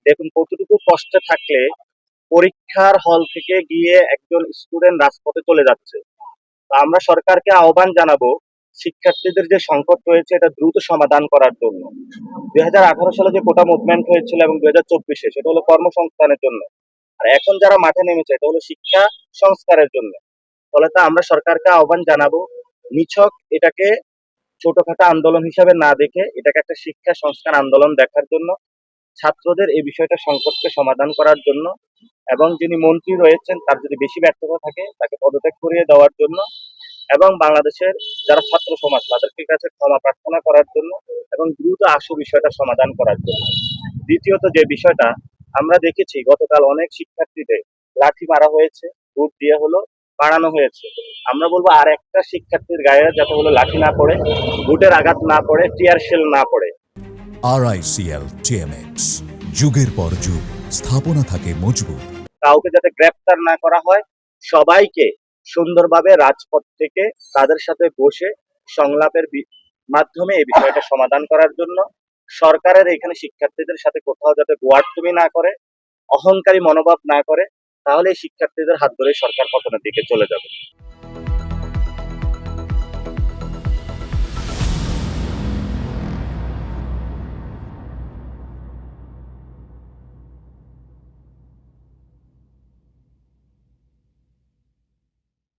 দেখুন কতটুকু কষ্টে থাকলে পরীক্ষার হল থেকে গিয়ে একজন স্টুডেন্ট রাজপথে চলে যাচ্ছে। তো আমরা সরকারকে আহ্বান জানাবো শিক্ষার্থীদের যে সংকট রয়েছে এটা দ্রুত সমাধান করার জন্য। 2018 সালে যে কোটা মুভমেন্ট হয়েছিল এবং 2024-এ সেটা হলো কর্মসংস্থানের জন্য। আর এখন যারা মাঠে নেমেছে এটা হলো শিক্ষা সংস্কারের জন্য। ফলে তা আমরা সরকারকে আহ্বান জানাবো নিছক এটাকে ছোটখাটো আন্দোলন হিসাবে না দেখে এটাকে একটা শিক্ষা সংস্কার আন্দোলন দেখার জন্য, ছাত্রদের এই বিষয়টা সংকটকে সমাধান করার জন্য এবং যিনি মন্ত্রী রয়েছেন তার যদি বেশি ব্যর্থতা থাকে তাকে পদত্যাগ করিয়ে দেওয়ার জন্য এবং বাংলাদেশের যারা ছাত্র সমাজ তাদেরকে কাছে ক্ষমা প্রার্থনা করার জন্য এবং দ্রুত আশু বিষয়টা সমাধান করার জন্য। দ্বিতীয়ত যে বিষয়টা আমরা দেখেছি গতকাল অনেক শিক্ষার্থীদের লাঠি মারা হয়েছে, বুট দিয়ে হলো বাড়ানো হয়েছে। আমরা বলবো আর একটা শিক্ষার্থীর গায়ে যাতে হলো লাঠি না পড়ে, বুটের আঘাত না পড়ে, টিয়ার শেল না পড়ে। RICL TMX, যুগের পর যুগ স্থাপনা থাকে মজবুত। কাউকে যাতে গ্রেপ্তার না করা হয়, সবাইকে সুন্দরভাবে রাজপথ থেকে তাদের সাথে বসে সংলাপের মাধ্যমে এই বিষয়টা সমাধান করার জন্য সরকারের এখানে শিক্ষার্থীদের সাথে কোথাও যাতে গোয়ার্তুমি না করে, অহংকারী মনোভাব না করে, তাহলে এই শিক্ষার্থীদের হাত ধরে সরকার পতনের দিকে চলে যাবে।